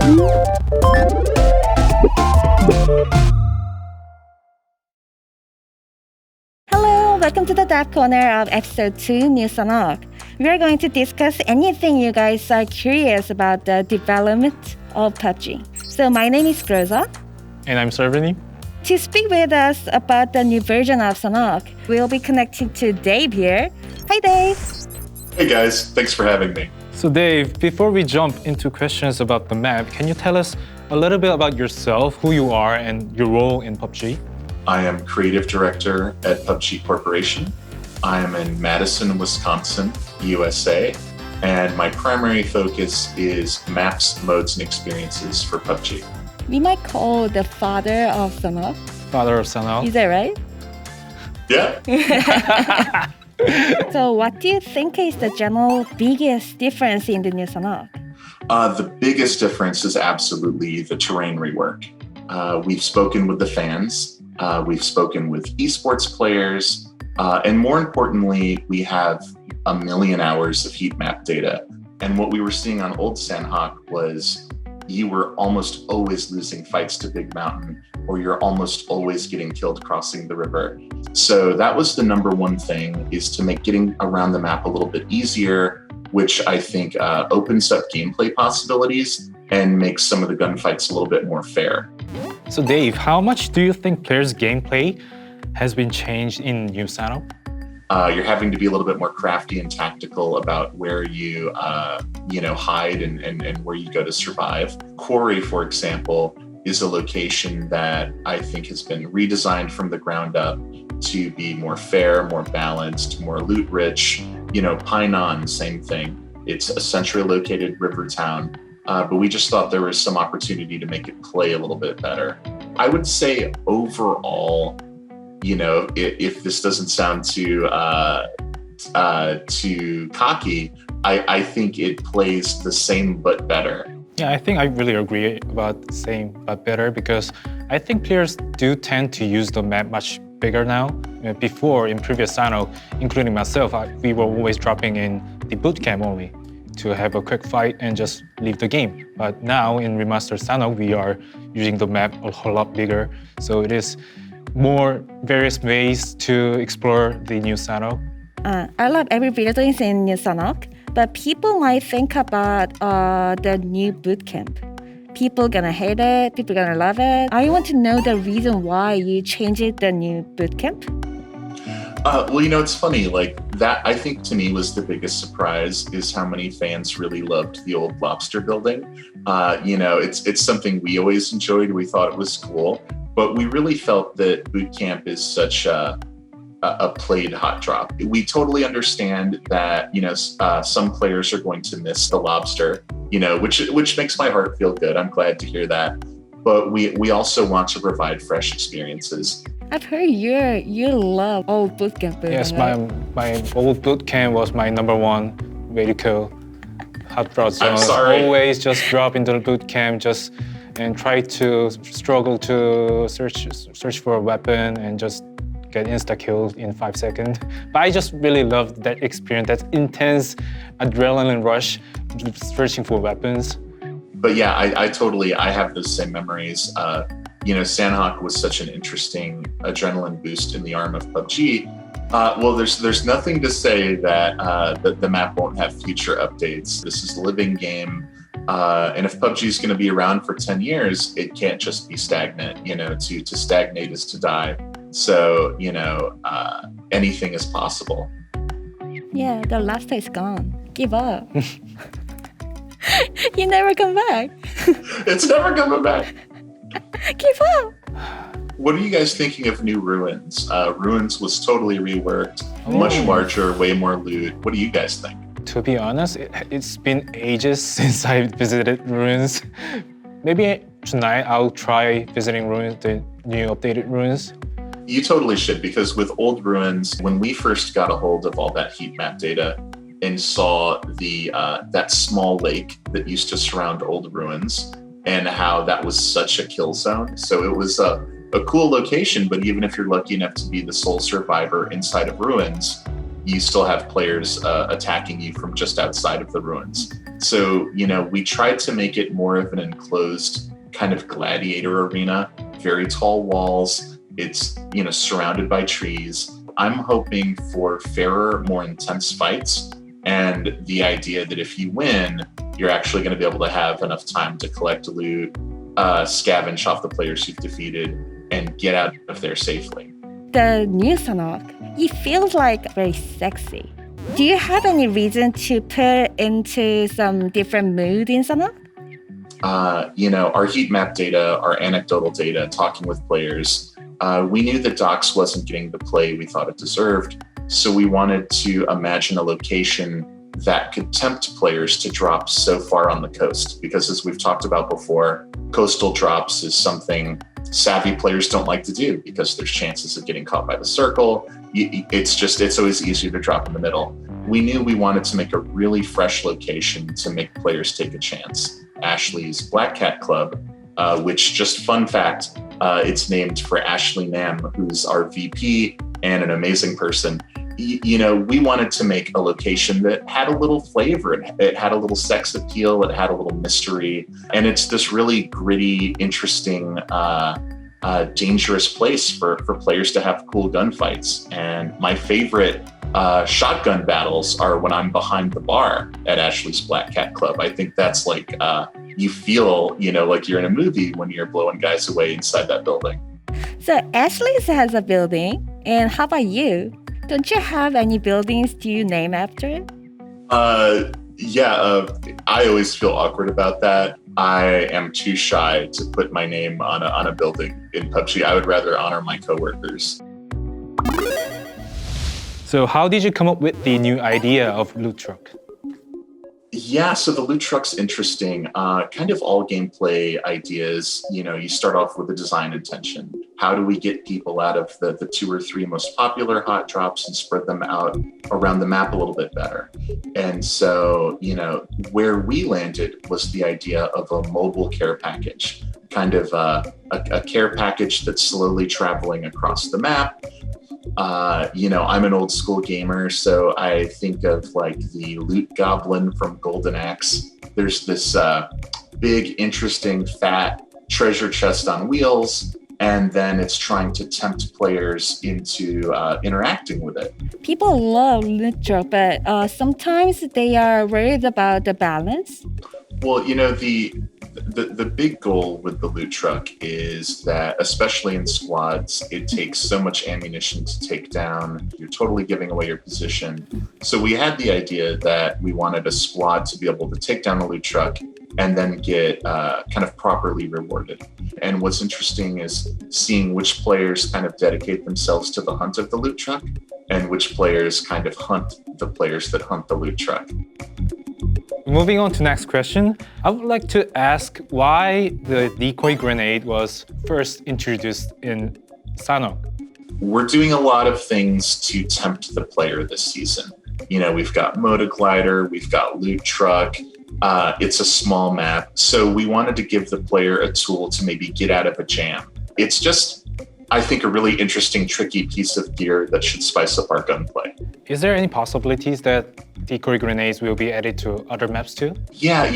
Hello, welcome to the Dev Corner of episode 2 New Sanok. We are going to discuss anything you guys are curious about the development of PUBG. So my name is Groza. And I'm Servani. To speak with us about the new version of Sanok, we'll be connecting to Dave here. Hi Dave. Hey guys, thanks for having me. So Dave, before we jump into questions about the map, can you tell us a little bit about yourself, who you are, and your role in PUBG? I am creative director at PUBG Corporation. I am in Madison, Wisconsin, USA, and my primary focus is maps, modes, and experiences for PUBG. We might call the father of Sanok. Father of Sanok. Is that right? Yeah. So what do you think is the general biggest difference in the new Sanok? The biggest difference is absolutely the terrain rework. We've spoken with the fans, we've spoken with esports players, and more importantly, we have 1 million hours of heat map data. And what we were seeing on old Sanhok was you were almost always losing fights to Big Mountain, or you're almost always getting killed crossing the river. So that was the number one thing, is to make getting around the map a little bit easier, which I think opens up gameplay possibilities and makes some of the gunfights a little bit more fair. So Dave, how much do you think players' gameplay has been changed in New Sanok? You're having to be a little bit more crafty and tactical about where you, hide and where you go to survive. Quarry, for example, is a location that I think has been redesigned from the ground up to be more fair, more balanced, more loot rich. Painan, same thing. It's a centrally located river town, but we just thought there was some opportunity to make it play a little bit better. I would say overall, if this doesn't sound too cocky, I think it plays the same but better. Yeah, I think I really agree about the same but better, because I think players do tend to use the map much bigger now. Before, in previous Sanok, including myself, we were always dropping in the bootcamp only to have a quick fight and just leave the game. But now in remastered Sanok, we are using the map a whole lot bigger. So it is more various ways to explore the new Sanok. I love every buildings in New Sanok, but people might think about the new bootcamp. People gonna hate it, people gonna love it. I want to know the reason why you changed the new bootcamp. It's funny, that I think to me was the biggest surprise, is how many fans really loved the old lobster building. It's something we always enjoyed, we thought it was cool, but we really felt that bootcamp is such a played hot drop. We totally understand that, some players are going to miss the lobster, which makes my heart feel good. I'm glad to hear that. But we also want to provide fresh experiences. I've heard you love old bootcamp. Yes, my old bootcamp was my number one way to kill hot drop zone. I'm sorry. Always just drop into the bootcamp, and try to struggle to search for a weapon and just get insta-killed in 5 seconds. But I just really loved that experience, that intense adrenaline rush, searching for weapons. But yeah, I have those same memories. Sanhok was such an interesting adrenaline boost in the arm of PUBG. There's nothing to say that the map won't have future updates. This is a living game. And if PUBG is going to be around for 10 years, it can't just be stagnant. To stagnate is to die. So, anything is possible. Yeah, the lobster is gone. Give up. You never come back. It's never coming back. Give up. What are you guys thinking of New Ruins? Ruins was totally reworked, much larger, way more loot. What do you guys think? To be honest, it's been ages since I visited Ruins. Maybe tonight I'll try visiting Ruins, the new updated Ruins. You totally should, because with old Ruins, when we first got a hold of all that heat map data and saw that small lake that used to surround old Ruins, and how that was such a kill zone. So it was a cool location, but even if you're lucky enough to be the sole survivor inside of Ruins, you still have players attacking you from just outside of the ruins. So, we tried to make it more of an enclosed kind of gladiator arena, very tall walls. It's, surrounded by trees. I'm hoping for fairer, more intense fights, and the idea that if you win, you're actually going to be able to have enough time to collect loot, scavenge off the players you've defeated, and get out of there safely. The new Sanhok, it feels like very sexy. Do you have any reason to put into some different mood in Sanhok? Our heat map data, our anecdotal data, talking with players, we knew that Dox wasn't getting the play we thought it deserved. So we wanted to imagine a location that could tempt players to drop so far on the coast. Because as we've talked about before, coastal drops is something savvy players don't like to do because there's chances of getting caught by the circle. It's always easier to drop in the middle. We knew we wanted to make a really fresh location to make players take a chance. Ashley's Black Cat Club, which, just fun fact, it's named for Ashley Nam, who's our VP and an amazing person. We wanted to make a location that had a little flavor. It had a little sex appeal. It had a little mystery. And it's this really gritty, interesting, dangerous place for players to have cool gunfights. And my favorite shotgun battles are when I'm behind the bar at Ashley's Black Cat Club. I think that's like, you feel, like you're in a movie when you're blowing guys away inside that building. So Ashley's has a building. And how about you? Don't you have any buildings you name after it? I always feel awkward about that. I am too shy to put my name on a building in PUBG. I would rather honor my coworkers. So how did you come up with the new idea of Loot Truck? Yeah, so the loot truck's interesting. Kind of all gameplay ideas, you start off with a design intention. How do we get people out of the 2 or 3 most popular hot drops and spread them out around the map a little bit better? And so, where we landed was the idea of a mobile care package, kind of a care package that's slowly traveling across the map. I'm an old school gamer, so I think of like the loot goblin from Golden Axe. There's this big, interesting, fat treasure chest on wheels, and then it's trying to tempt players into interacting with it. People love Loot Truck, but sometimes they are worried about the balance. Well, the big goal with the loot truck is that, especially in squads, it takes so much ammunition to take down. You're totally giving away your position. So we had the idea that we wanted a squad to be able to take down the loot truck and then get kind of properly rewarded. And what's interesting is seeing which players kind of dedicate themselves to the hunt of the loot truck and which players kind of hunt the players that hunt the loot truck. Moving on to next question, I would like to ask why the decoy grenade was first introduced in Sanhok. We're doing a lot of things to tempt the player this season. We've got Motoglider, we've got Loot Truck. It's a small map, so we wanted to give the player a tool to maybe get out of a jam. It's just, I think, a really interesting, tricky piece of gear that should spice up our gunplay. Is there any possibilities that decoy grenades will be added to other maps too? Yeah,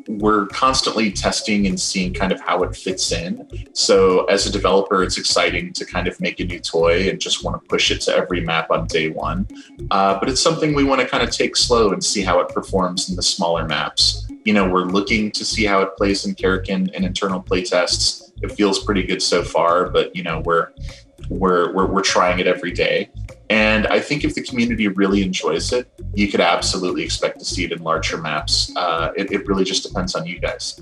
we're constantly testing and seeing kind of how it fits in. So as a developer, it's exciting to kind of make a new toy and just want to push it to every map on day one. But it's something we want to kind of take slow and see how it performs in the smaller maps. We're looking to see how it plays in Karakin and internal playtests. It feels pretty good so far, but we're trying it every day. And I think if the community really enjoys it, you could absolutely expect to see it in larger maps. It really just depends on you guys.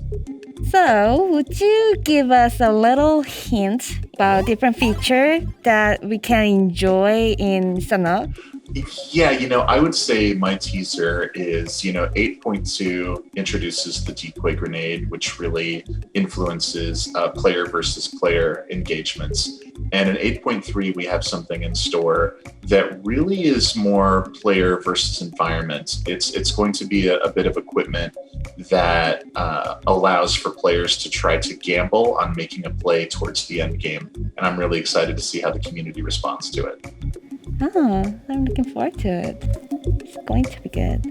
So, would you give us a little hint about different features that we can enjoy in Sanhok? Yeah, I would say my teaser is, 8.2 introduces the decoy grenade, which really influences player versus player engagements. And in 8.3, we have something in store that really is more player versus environment. It's going to be a bit of equipment that allows for players to try to gamble on making a play towards the end game. And I'm really excited to see how the community responds to it. Oh, I'm looking forward to it. It's going to be good.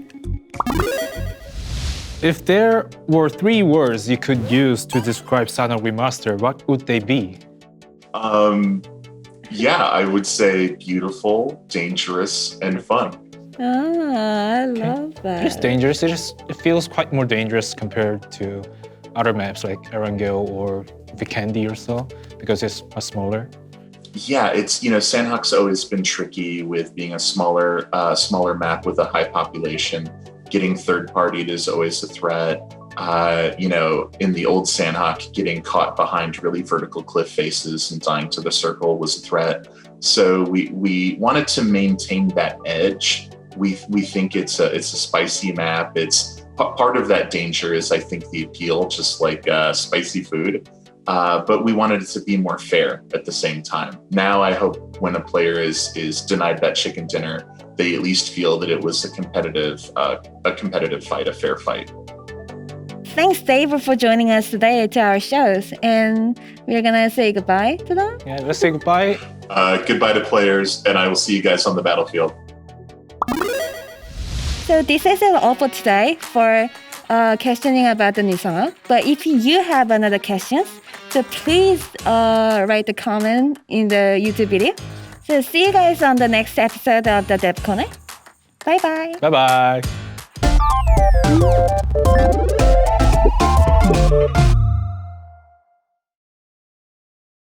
If there were 3 words you could use to describe Sanhok Remaster, what would they be? Yeah, I would say beautiful, dangerous, and fun. Ah, I love that. It's dangerous. It feels quite more dangerous compared to other maps like Erangel or Vikendi or so, because it's much smaller. Yeah, it's Sanhok's always been tricky with being a smaller map with a high population. Getting third-partied is always a threat. In the old Sanhok, getting caught behind really vertical cliff faces and dying to the circle was a threat. So we wanted to maintain that edge. We think it's a spicy map. It's part of that danger is, I think, the appeal, just like spicy food. But we wanted it to be more fair at the same time. Now I hope when a player is denied that chicken dinner, they at least feel that it was a competitive fight, a fair fight. Thanks, Dave, for joining us today to our shows. And we're gonna say goodbye to them. Yeah, let's say goodbye. Goodbye to players, and I will see you guys on the battlefield. So this is all for today for questioning about the new Sanhok. But if you have another questions, so please write the comment in the YouTube video. So see you guys on the next episode of the Dev Corner. Bye bye. Bye-bye.